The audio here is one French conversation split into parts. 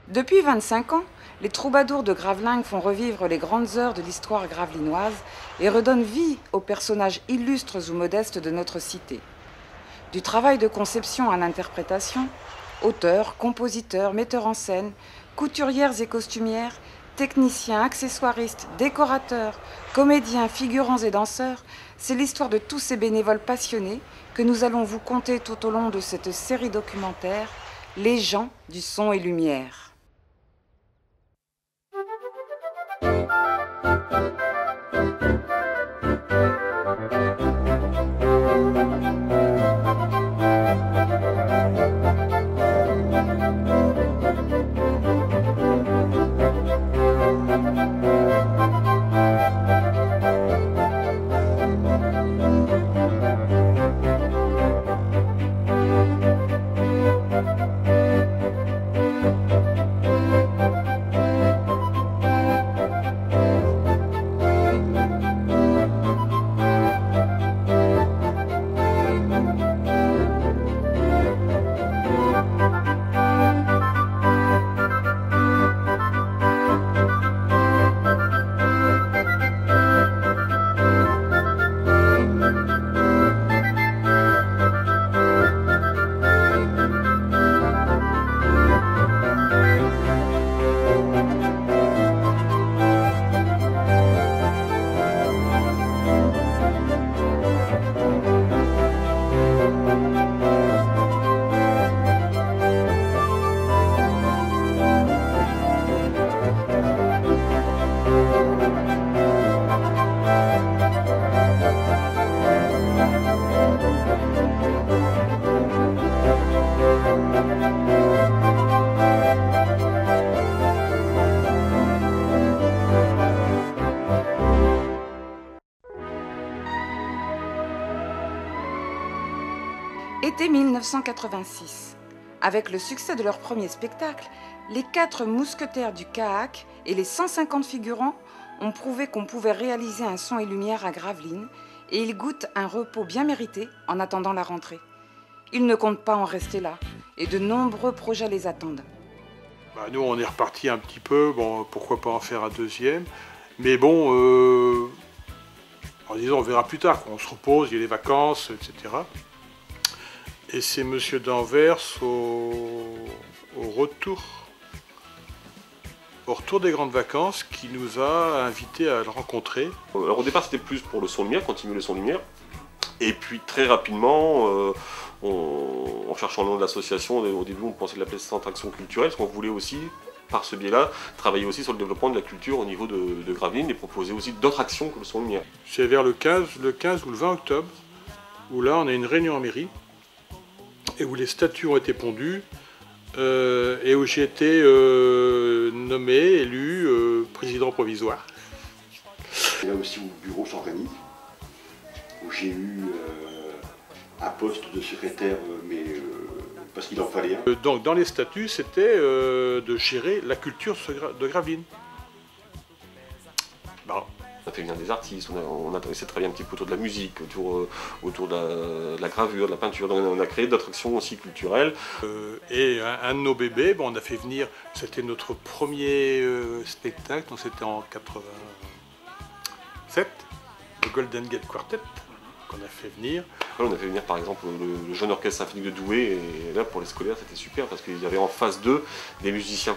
Depuis 25 ans, les troubadours de Gravelines font revivre les grandes heures de l'histoire gravelinoise et redonnent vie aux personnages illustres ou modestes de notre cité. Du travail de conception à l'interprétation, auteurs, compositeurs, metteurs en scène, couturières et costumières, techniciens, accessoiristes, décorateurs, comédiens, figurants et danseurs, c'est l'histoire de tous ces bénévoles passionnés que nous allons vous conter tout au long de cette série documentaire « Les gens du son et lumière ». Été 1986. Avec le succès de leur premier spectacle, les 4 mousquetaires du Caac et les 150 figurants ont prouvé qu'on pouvait réaliser un son et lumière à Gravelines et ils goûtent un repos bien mérité en attendant la rentrée. Ils ne comptent pas en rester là et de nombreux projets les attendent. Nous, on est reparti un petit peu, bon, pourquoi pas en faire un deuxième, mais bon, en disant on verra plus tard, on se repose, il y a les vacances, etc. Et c'est M. d'Anvers au retour des grandes vacances qui nous a invités à le rencontrer. Alors au départ c'était plus pour le son lumière, continuer le son lumière. Et puis très rapidement, en cherchant le nom de l'association, au début on pensait l'appeler Centre Action Culturelle, parce qu'on voulait aussi, par ce biais-là, travailler aussi sur le développement de la culture au niveau de Gravelines et proposer aussi d'autres actions que le son lumière. C'est vers le 15 ou le 20 octobre, où là on a une réunion en mairie, et où les statuts ont été pondus, et où j'ai été nommé, élu président provisoire. C'est là aussi où le bureau s'organise, où j'ai eu un poste de secrétaire, mais parce qu'il en fallait un. Donc dans les statuts, c'était de gérer la culture de Gravelines. Bon. On a fait venir des artistes, on a essayé de travailler un petit peu autour de la musique, autour de la gravure, de la peinture. Donc on a créé d'autres actions aussi culturelles. Et un de nos bébés, bon, on a fait venir, c'était notre premier spectacle, donc c'était en 87, le Golden Gate Quartet, qu'on a fait venir. On a fait venir par exemple le jeune orchestre symphonique de Douai, et là pour les scolaires c'était super parce qu'il y avait en face d'eux des musiciens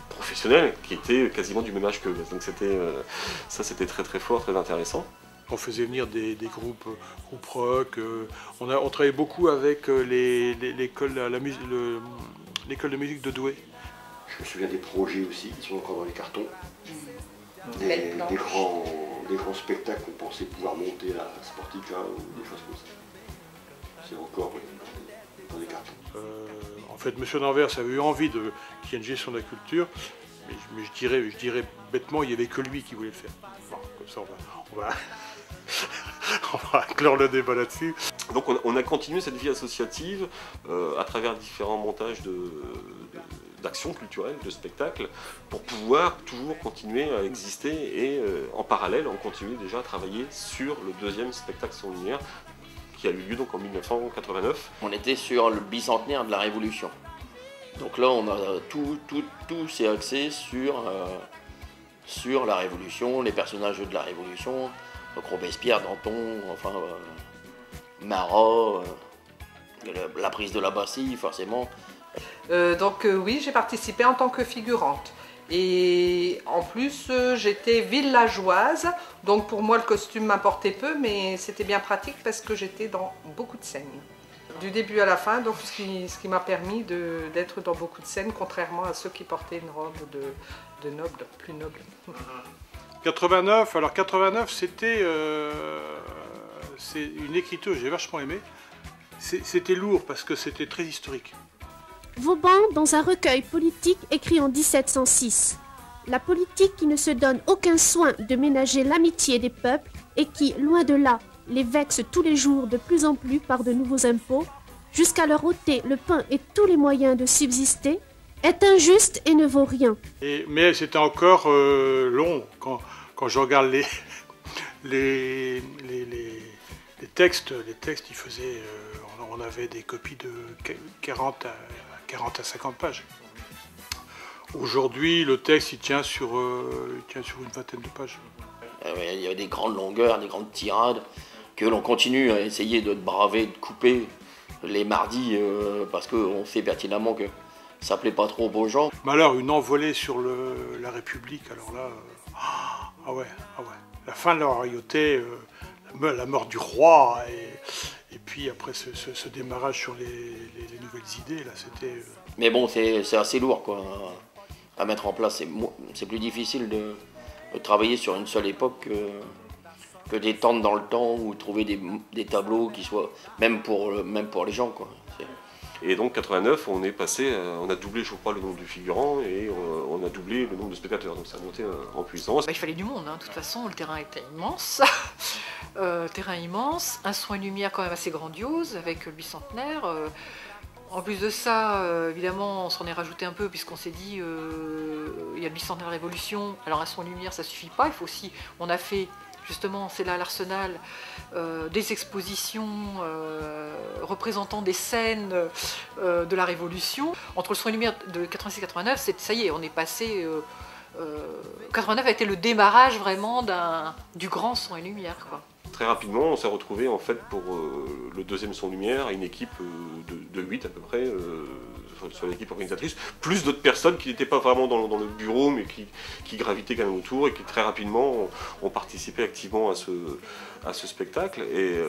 professionnels qui étaient quasiment du même âge qu'eux. Donc ça c'était très très fort, très intéressant. On faisait venir des groupes rock, on travaillait beaucoup avec l'école de musique de Douai. Je me souviens des projets aussi qui sont encore dans les cartons. Des grands spectacles qu'on pensait pouvoir monter à Sportica ou des choses comme ça. C'est encore dans les cartons. En fait, M. d'Anvers avait eu envie qu'il y ait une gestion de la culture, mais je dirais bêtement, il n'y avait que lui qui voulait le faire. Bon, comme ça, on va On va clore le débat là-dessus. Donc on a continué cette vie associative à travers différents montages d'actions culturelles, de spectacles, pour pouvoir toujours continuer à exister et en parallèle, on continue déjà à travailler sur le deuxième spectacle sans lumière qui a eu lieu donc en 1989. On était sur le bicentenaire de la Révolution. Donc là, on a tout s'est axé sur la Révolution, les personnages de la Révolution, donc Robespierre, Danton, enfin Marat, la prise de la Bastille, forcément. Oui, j'ai participé en tant que figurante. Et en plus, j'étais villageoise, donc pour moi le costume m'importait peu, mais c'était bien pratique parce que j'étais dans beaucoup de scènes. Du début à la fin, donc ce qui m'a permis d'être dans beaucoup de scènes, contrairement à ceux qui portaient une robe de noble, plus noble. 89, alors 89 c'était c'est une écriture que j'ai vachement aimée. C'était lourd parce que c'était très historique. Vauban dans un recueil politique écrit en 1706. La politique qui ne se donne aucun soin de ménager l'amitié des peuples et qui, loin de là, les vexe tous les jours de plus en plus par de nouveaux impôts, jusqu'à leur ôter le pain et tous les moyens de subsister, est injuste et ne vaut rien. Mais c'était encore long quand je regarde les textes, ils faisaient, on avait des copies de 40 à 50 pages. Aujourd'hui, le texte il tient sur une vingtaine de pages. Il y avait des grandes longueurs, des grandes tirades, que l'on continue à essayer de braver, de couper les mardis, parce qu'on sait pertinemment que ça plaît pas trop aux gens. Mais alors, une envolée sur la République, alors là, ah ouais. La fin de la royauté, la mort du roi, et puis après ce démarrage sur les nouvelles idées, là, c'était... Mais bon, c'est assez lourd, quoi, à mettre en place. C'est plus difficile de travailler sur une seule époque que d'étendre dans le temps ou trouver des tableaux qui soient, même pour les gens, quoi. Et donc 89, on est passé, on a doublé, je crois, le nombre de figurants et on a doublé le nombre de spectateurs. Donc ça a monté en puissance. Il fallait du monde, hein. De toute façon, le terrain était immense. Terrain immense, un son et lumière quand même assez grandiose avec le bicentenaire. En plus de ça, évidemment, on s'en est rajouté un peu puisqu'on s'est dit il y a le bicentenaire de la Révolution. Alors un son et lumière, ça suffit pas. Il faut aussi, on a fait justement, c'est là l'Arsenal, des expositions représentant des scènes de la Révolution. Entre le son et lumière de 86 et 89, ça y est, on est passé... 89 a été le démarrage vraiment du grand son et lumière, quoi. Très rapidement, on s'est retrouvé en fait pour le deuxième son lumière, une équipe de 8 à peu près, sur l'équipe organisatrice, plus d'autres personnes qui n'étaient pas vraiment dans le bureau, mais qui gravitaient quand même autour et qui très rapidement ont participé activement à ce spectacle. Et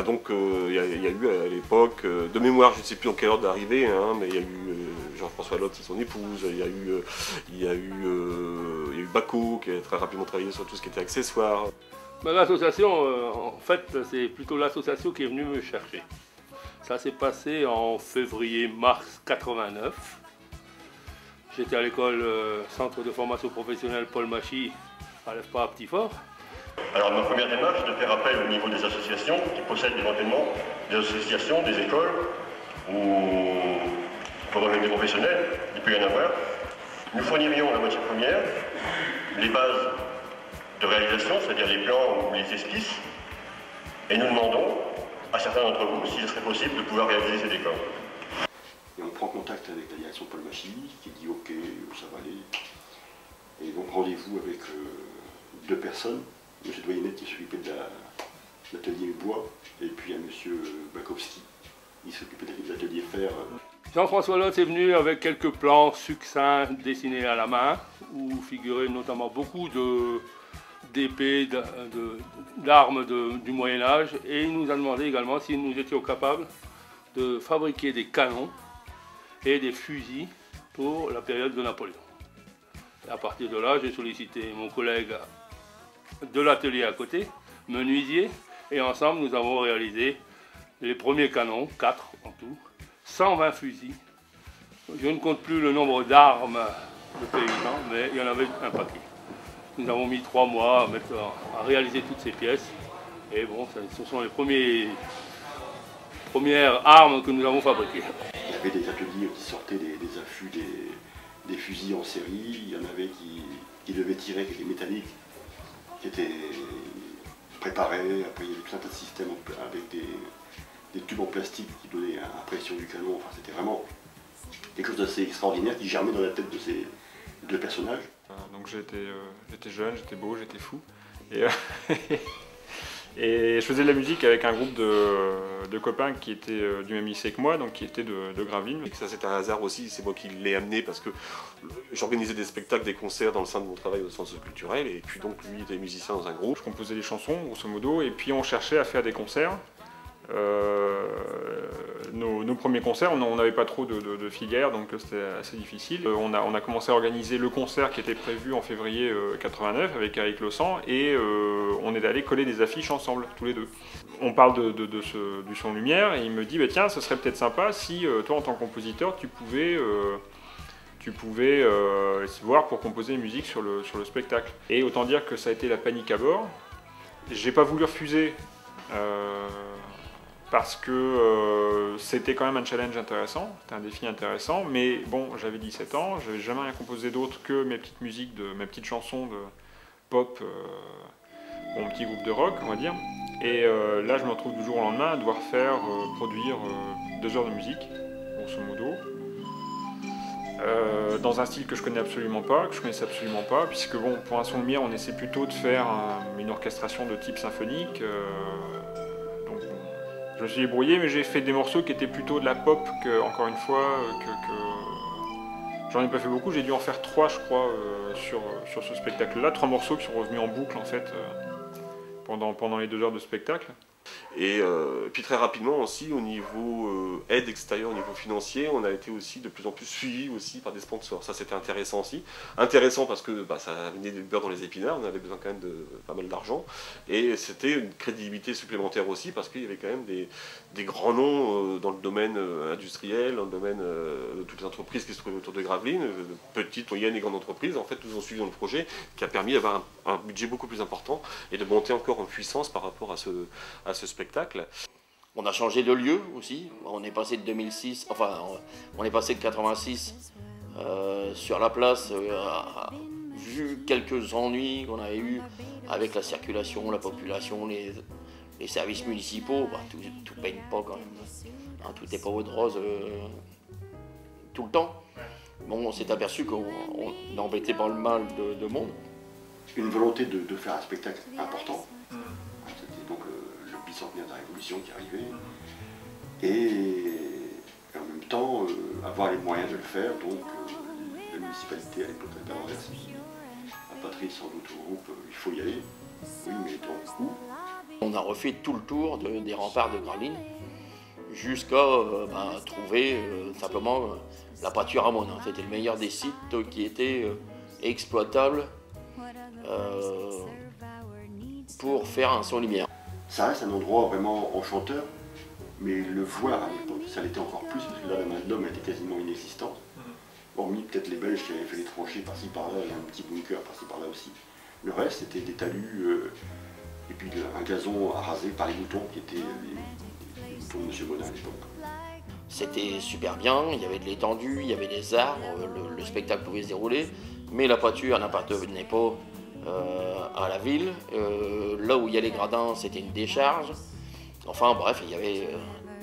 donc il y a eu à l'époque, de mémoire, je ne sais plus dans quelle heure d'arrivée, hein, mais il y a eu Jean-François Lotte et son épouse, il y a eu Bacco qui a très rapidement travaillé sur tout ce qui était accessoires. L'association, en fait, c'est plutôt l'association qui est venue me chercher. Ça s'est passé en février-mars 89. J'étais à l'école Centre de formation professionnelle Paul Machy à l'EFPA à Petit-Fort. Alors ma première démarche est de faire appel au niveau des associations qui possèdent éventuellement des associations, des écoles ou pour avec des professionnels, il peut y en avoir. Nous fournirions la matière première, les bases de réalisation, c'est-à-dire les plans ou les esquisses, et nous demandons à certains d'entre vous s'il serait possible de pouvoir réaliser ces décors. Et on prend contact avec la direction Paul Machy, qui dit ok, ça va aller. Et donc rendez-vous avec 2 personnes, M. Doyennet qui s'occupait de l'atelier bois, et puis un M. Bakowski, il s'occupait de l'atelier fer. Jean-François Lotte est venu avec quelques plans succincts dessinés à la main, où figuraient notamment beaucoup d'épées, d'armes du Moyen-Âge, et il nous a demandé également si nous étions capables de fabriquer des canons et des fusils pour la période de Napoléon. Et à partir de là, j'ai sollicité mon collègue de l'atelier à côté, menuisier, et ensemble nous avons réalisé les premiers canons, 4 en tout, 120 fusils. Je ne compte plus le nombre d'armes de paysans, mais il y en avait un paquet. Nous avons mis 3 mois à réaliser toutes ces pièces Et bon, ce sont les premières armes que nous avons fabriquées. Il y avait des ateliers qui sortaient des affûts, des fusils en série. Il y en avait qui devaient tirer avec des métalliques qui étaient préparés. Après, il y avait tout un tas de systèmes avec des tubes en plastique qui donnaient la pression du canon. Enfin, c'était vraiment quelque chose d'assez extraordinaire qui germait dans la tête de ces deux personnages. Donc j'étais jeune, j'étais beau, j'étais fou. Et je faisais de la musique avec un groupe de copains qui étaient du même lycée que moi, donc qui étaient de Gravelines. Ça c'est un hasard aussi, c'est moi qui l'ai amené parce que j'organisais des spectacles, des concerts dans le sein de mon travail au centre culturel, et puis donc lui était musicien dans un groupe. Je composais des chansons, grosso modo, et puis on cherchait à faire des concerts. Nos premiers concerts, on n'avait pas trop de filières, donc c'était assez difficile. On a commencé à organiser le concert qui était prévu en février 89 avec Eric Lossan, et on est allé coller des affiches ensemble, tous les deux. On parle du son lumière, et il me dit bah, tiens, ce serait peut-être sympa si toi en tant que compositeur tu pouvais voir pour composer une musique sur le spectacle. Et autant dire que ça a été la panique à bord. J'ai pas voulu refuser. Parce que c'était quand même un challenge intéressant, c'était un défi intéressant, mais bon, j'avais 17 ans, je n'avais jamais rien composé d'autre que mes petites musiques, mes petites chansons de pop, mon petit groupe de rock, on va dire. Et là, je me retrouve du jour au lendemain à devoir produire 2 heures de musique, grosso modo, dans un style que je connaissais absolument pas, puisque bon, pour un son de lumière, on essaie plutôt de faire une orchestration de type symphonique. Je me suis débrouillé, mais j'ai fait des morceaux qui étaient plutôt de la pop, encore une fois, j'en ai pas fait beaucoup, j'ai dû en faire 3 je crois sur ce spectacle-là, 3 morceaux qui sont revenus en boucle en fait pendant les 2 heures de spectacle. Et puis très rapidement aussi au niveau aide extérieure, au niveau financier, on a été aussi de plus en plus suivi aussi par des sponsors. Ça c'était intéressant aussi. Intéressant parce que ça venait du beurre dans les épinards, on avait besoin quand même de pas mal d'argent. Et c'était une crédibilité supplémentaire aussi parce qu'il y avait quand même des grands noms dans le domaine industriel, dans le domaine de toutes les entreprises qui se trouvaient autour de Gravelines, petites, moyennes et grandes entreprises, en fait nous ont suivi dans le projet qui a permis d'avoir un budget beaucoup plus important et de monter encore en puissance par rapport à ce spectacle. On a changé de lieu aussi, on est passé de 2006, enfin on est passé de 86 sur la place, vu quelques ennuis qu'on avait eu avec la circulation, la population, les services municipaux, tout peigne pas quand même, tout n'est pas eau de rose tout le temps. Bon, on s'est aperçu qu'on embêtait pas le mal de monde. Une volonté de faire un spectacle important, c'était donc le bicentenaire de la Révolution qui arrivait, et en même temps avoir les moyens de le faire, donc la municipalité à l'époque de Anvers a Patrice sans doute au groupe, il faut y aller, oui mais donc où? On a refait tout le tour des remparts de Gravelines jusqu'à trouver simplement la pâture à Monin. C'était le meilleur des sites qui était exploitable pour faire un son lumière. Ça reste un endroit vraiment enchanteur, mais le voir à l'époque, ça l'était encore plus, parce que là la main de l'homme était quasiment inexistante. Hormis peut-être les Belges qui avaient fait les tranchées par-ci par-là, et un petit bunker par-ci par-là aussi. Le reste c'était des talus, et puis un gazon rasé par les moutons, qui étaient les moutons de M. Monin à l'époque. C'était super bien, il y avait de l'étendue, il y avait des arbres, le spectacle pouvait se dérouler, mais la pâture n'appartenait pas à la ville. Là où il y a les gradins, c'était une décharge. Enfin bref, il y avait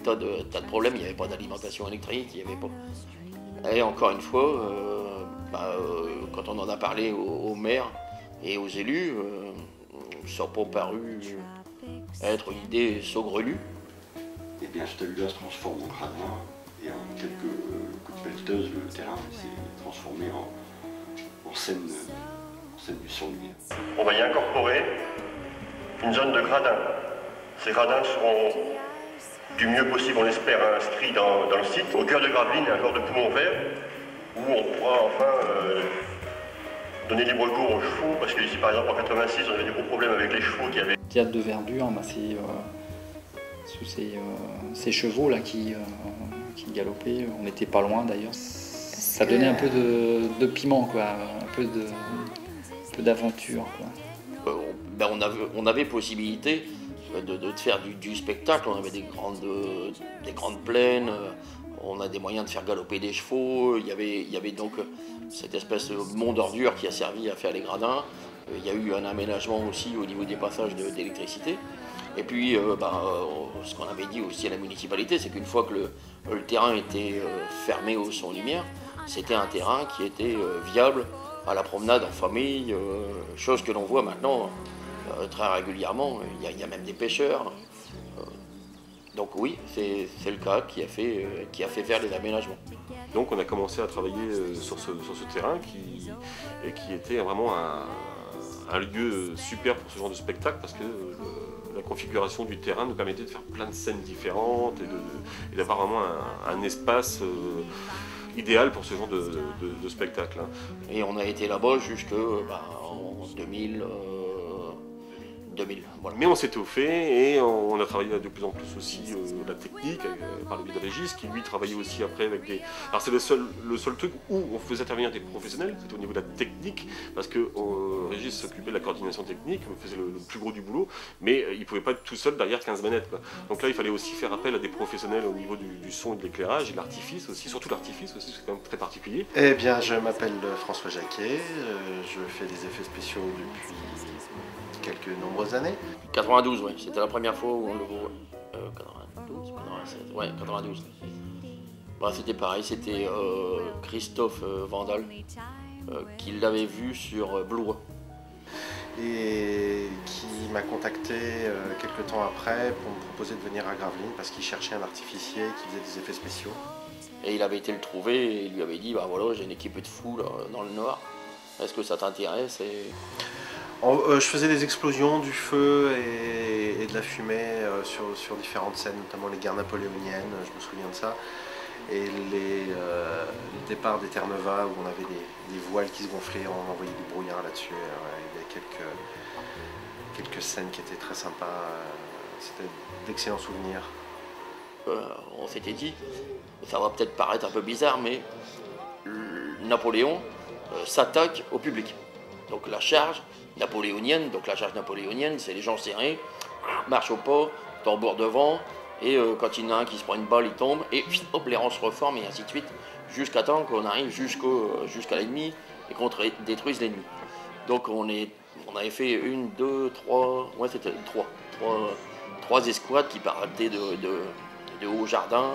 tas de problèmes, il n'y avait pas d'alimentation électrique, il y avait pas... Et encore une fois, quand on en a parlé au maire et aux élus, ça n'a pas paru être une idée saugrenue. Et bien ce talus-là se transforme en gradin, et en quelques coups de pelleteuse, le terrain s'est transformé en scène du son lumière. On va y incorporer une zone de gradins. Ces gradins seront du mieux possible, on l'espère, inscrits dans le site. Au cœur de Gravelines, un genre de poumon vert, où on pourra enfin donner libre cours aux chevaux, parce que ici par exemple en 86 on avait des gros problèmes avec les chevaux qui avaient... Théâtre de verdure, sous ces chevaux là qui galopaient, on n'était pas loin d'ailleurs. Ça donnait un peu de piment, quoi, un peu d'aventure, quoi. On avait possibilité de faire du spectacle. On avait des grandes plaines, on a des moyens de faire galoper des chevaux. Il y avait donc cette espèce de mont d'ordures qui a servi à faire les gradins. Il y a eu un aménagement aussi au niveau des passages d'électricité. Et puis, ce qu'on avait dit aussi à la municipalité, c'est qu'une fois que le terrain était fermé au son-lumière, c'était un terrain qui était viable à la promenade en famille, chose que l'on voit maintenant très régulièrement. Il y a même des pêcheurs. Donc oui, c'est le cas qui a fait faire les aménagements. Donc on a commencé à travailler sur ce terrain qui était vraiment un lieu super pour ce genre de spectacle, parce que la configuration du terrain nous permettait de faire plein de scènes différentes et d'avoir vraiment un espace idéal pour ce genre de spectacle. Et on a été là-bas jusqu'en 2000. Voilà. Mais on s'est étoffé et on a travaillé de plus en plus aussi la technique par le biais de Régis, qui lui travaillait aussi après avec des... Alors c'est le seul truc où on faisait intervenir des professionnels, c'était au niveau de la technique, parce que Régis s'occupait de la coordination technique, faisait le plus gros du boulot, mais il ne pouvait pas être tout seul derrière 15 manettes, quoi. Donc là il fallait aussi faire appel à des professionnels au niveau du son et de l'éclairage et de l'artifice aussi, surtout l'artifice aussi, c'est quand même très particulier. Eh bien je m'appelle François Jacquet, je fais des effets spéciaux depuis quelques nombreuses années. 92, oui, c'était la première fois où on le voit. 92, 96, ouais, 92. C'était pareil, c'était Christophe Vandal qui l'avait vu sur Blois. Et qui m'a contacté quelques temps après pour me proposer de venir à Gravelines parce qu'il cherchait un artificier qui faisait des effets spéciaux. Et il avait été le trouver et il lui avait dit, voilà, j'ai une équipe de fous là, dans le Nord, est-ce que ça t'intéresse? Je faisais des explosions, du feu et de la fumée sur différentes scènes, notamment les guerres napoléoniennes, je me souviens de ça. Et le départ des Terre-Neuve où on avait des voiles qui se gonflaient, on envoyait du brouillard là-dessus. Il y a quelques scènes qui étaient très sympas, c'était d'excellents souvenirs. On s'était dit, ça va peut-être paraître un peu bizarre, mais Napoléon s'attaque au public. Donc la charge napoléonienne, c'est les gens serrés, marche au pas, tambour devant, et quand il y en a un qui se prend une balle, il tombe, et hop, les rangs se reforment, et ainsi de suite, jusqu'à temps qu'on arrive jusqu'à l'ennemi, et qu'on détruise l'ennemi. Donc on avait fait une, deux, trois, ouais c'était trois escouades qui partaient de Haut-Jardin,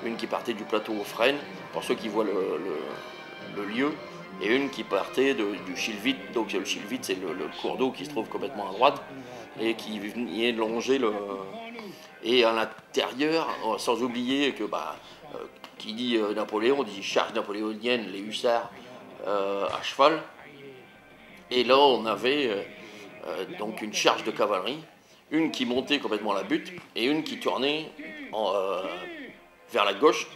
une qui partait du plateau aux Fresnes, pour ceux qui voient le lieu, et une qui partait du Chilvite. Donc le Chilvite, c'est le cours d'eau qui se trouve complètement à droite et qui venait longer Et à l'intérieur, sans oublier que qui dit Napoléon, dit charge napoléonienne, les hussards à cheval. Et là, on avait donc une charge de cavalerie, une qui montait complètement à la butte et une qui tournait vers la gauche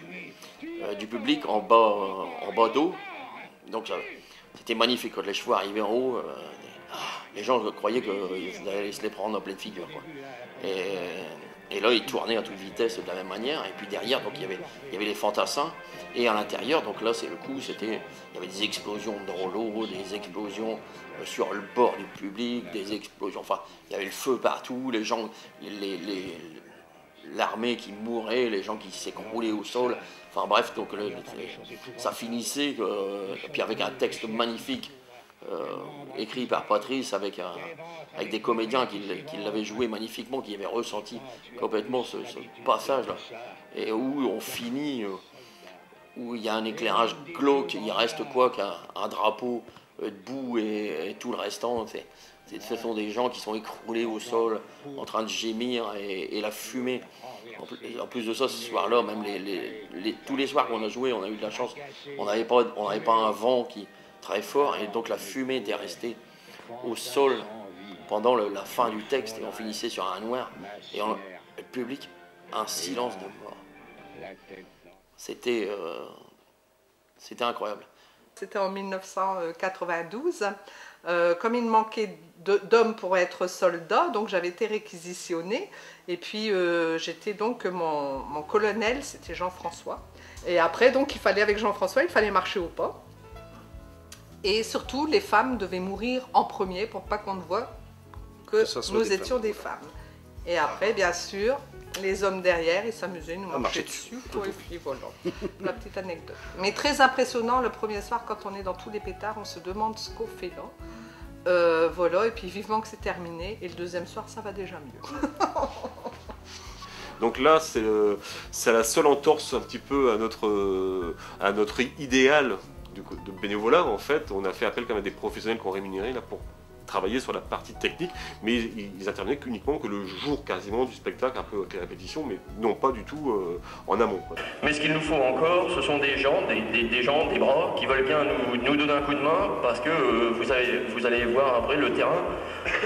du public en bas d'eau. Donc c'était magnifique quand les chevaux arrivaient en haut. Les gens croyaient qu'ils allaient se les prendre en pleine figure, quoi. Et là, ils tournaient à toute vitesse de la même manière. Et puis derrière, donc il y avait les fantassins. Et à l'intérieur, donc là, c'est le coup, il y avait des explosions de rouleaux, des explosions sur le bord du public, des explosions. Enfin, il y avait le feu partout, les gens, l'armée qui mourait, les gens qui s'écroulaient au sol. Enfin bref, donc ça finissait, et puis avec un texte magnifique. Écrit par Patrice avec des comédiens qui l'avaient joué magnifiquement, qui avaient ressenti complètement ce passage-là, et où on finit, où il y a un éclairage glauque, il reste quoi qu'un drapeau debout et tout le restant, ce sont des gens qui sont écroulés au sol, en train de gémir, et la fumée. En plus de ça, ce soir-là, même tous les soirs qu'on a joué, on a eu de la chance, on n'avait pas un vent très fort, et donc la fumée était restée au sol pendant la fin du texte, et on finissait sur un noir, et le public, un silence de mort. C'était incroyable. C'était en 1992. Comme il me manquait d'hommes pour être soldat, donc j'avais été réquisitionnée, et puis j'étais donc mon colonel, c'était Jean-François, et après donc avec Jean-François, il fallait marcher au pas. Et surtout, les femmes devaient mourir en premier pour pas qu'on ne voie que nous étions des femmes. Et après, bien sûr, les hommes derrière, ils s'amusaient, ils nous marchaient dessus, quoi, et puis voilà, la petite anecdote. Mais très impressionnant, le premier soir, quand on est dans tous les pétards, on se demande ce qu'on fait là. Voilà, et puis vivement que c'est terminé, et le deuxième soir, ça va déjà mieux. Donc là, c'est la seule entorse un petit peu à notre idéal de bénévolat. En fait, on a fait appel quand même à des professionnels qu'on rémunérait là pour travailler sur la partie technique, mais ils intervenaient uniquement que le jour quasiment du spectacle, un peu avec les répétitions, mais non pas du tout en amont. Mais ce qu'il nous faut encore, ce sont des gens, des bras qui veulent bien nous donner un coup de main, parce que vous allez voir après le terrain,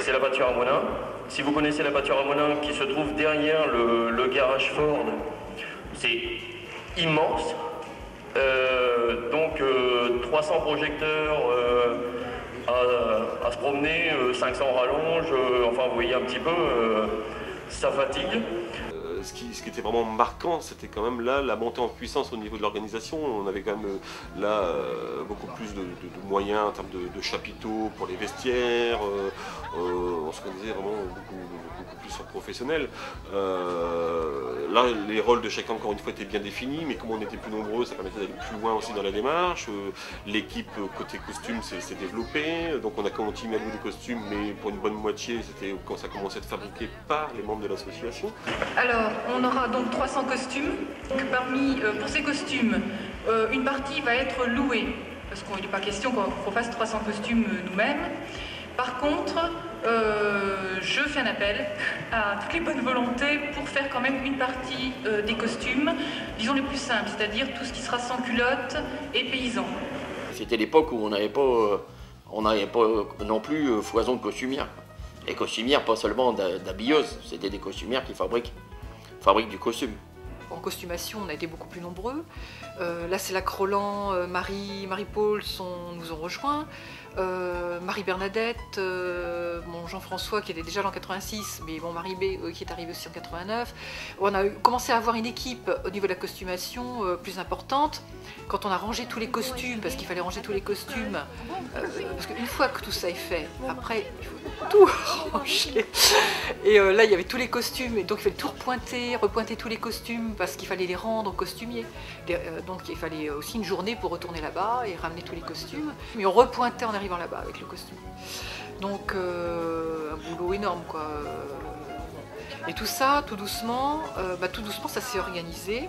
c'est la pâture à Monin. Si vous connaissez la pâture à Monin qui se trouve derrière le garage Ford, c'est immense. Donc 300 projecteurs à se promener, 500 rallonges, enfin vous voyez un petit peu, ça fatigue. Ce qui était vraiment marquant, c'était quand même là la montée en puissance au niveau de l'organisation. On avait quand même là beaucoup plus de moyens en termes de chapiteaux pour les vestiaires. On s'organisait vraiment beaucoup plus en professionnel. Là, les rôles de chacun, encore une fois, étaient bien définis, mais comme on était plus nombreux, ça permettait d'aller plus loin aussi dans la démarche. L'équipe côté costume s'est développée, donc on a continué à louer des costumes, mais pour une bonne moitié, c'était quand ça commençait à être fabriqué par les membres de l'association. Alors, on aura donc 300 costumes. Pour ces costumes, une partie va être louée, parce qu'il n'est pas question qu'on fasse 300 costumes nous-mêmes. Par contre, je fais un appel à toutes les bonnes volontés pour faire quand même une partie des costumes, disons les plus simples, c'est-à-dire tout ce qui sera sans culotte et paysan. C'était l'époque où on n'avait pas non plus foison de costumières. Les costumières, pas seulement d'habilleuses, c'était des costumières qui fabriquent du costume. En costumation, on a été beaucoup plus nombreux. Là, c'est la Croland, Marie-Paul nous ont rejoints. Marie-Bernadette, Jean-François qui était déjà là en 86, mais Marie B qui est arrivé aussi en 89. On a commencé à avoir une équipe au niveau de la costumation plus importante. Quand on a rangé tous les costumes, parce qu'il fallait ranger tous les costumes, parce qu'une fois que tout ça est fait, après il faut tout ranger. Et là il y avait tous les costumes, et donc il fallait tout repointer tous les costumes, parce qu'il fallait les rendre aux costumiers. Donc il fallait aussi une journée pour retourner là-bas et ramener tous les costumes. Mais on repointait en arrivant là-bas avec le costume. Donc un boulot énorme quoi. Et tout ça, tout doucement, ça s'est organisé.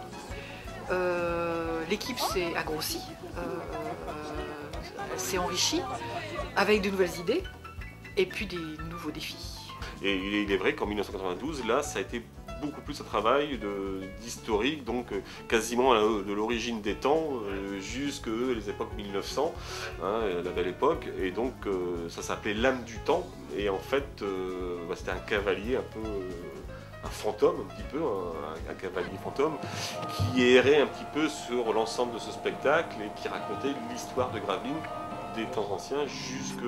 L'équipe s'est agrossie, elle s'est enrichie avec de nouvelles idées et puis des nouveaux défis. Et il est vrai qu'en 1992, là, ça a été beaucoup plus un travail d'historique, donc quasiment de l'origine des temps jusqu'à les époques 1900, la belle époque, et donc ça s'appelait l'âme du temps, et en fait c'était un cavalier un peu, un fantôme un petit peu, un cavalier fantôme, qui errait un petit peu sur l'ensemble de ce spectacle et qui racontait l'histoire de Gravelines des temps anciens jusque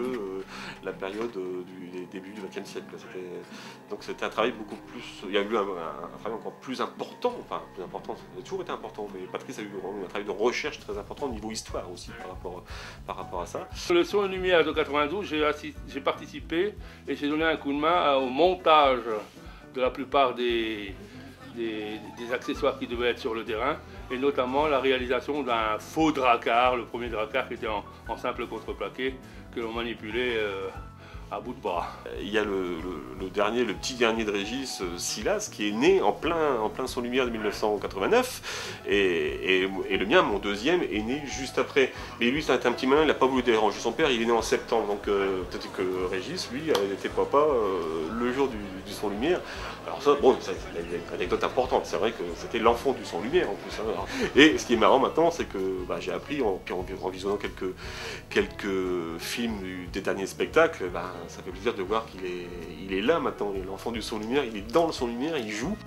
la période du début du XXe siècle. Donc c'était un travail beaucoup plus... Il y a eu un travail encore plus important, enfin plus important, ça a toujours été important, mais Patrice a eu un travail de recherche très important au niveau histoire aussi par rapport à ça. Le son et lumière de 92, j'ai participé et j'ai donné un coup de main au montage de la plupart des accessoires qui devaient être sur le terrain, et notamment la réalisation d'un faux dracard, le premier dracard qui était en simple contreplaqué, que l'on manipulait à bout de bras. Il y a le petit dernier de Régis, Silas, qui est né en plein son lumière de 1989, et le mien, mon deuxième, est né juste après. Mais lui, c'est un petit malin, il n'a pas voulu déranger son père, il est né en septembre, donc peut-être que Régis, lui, était papa le jour du son lumière. Alors ça, bon, c'est une anecdote importante, c'est vrai que c'était l'enfant du son lumière en plus. Et ce qui est marrant maintenant, c'est que j'ai appris en visionnant quelques films des derniers spectacles, ça fait plaisir de voir qu'il est là maintenant, l'enfant du son lumière, il est dans le son lumière, il joue.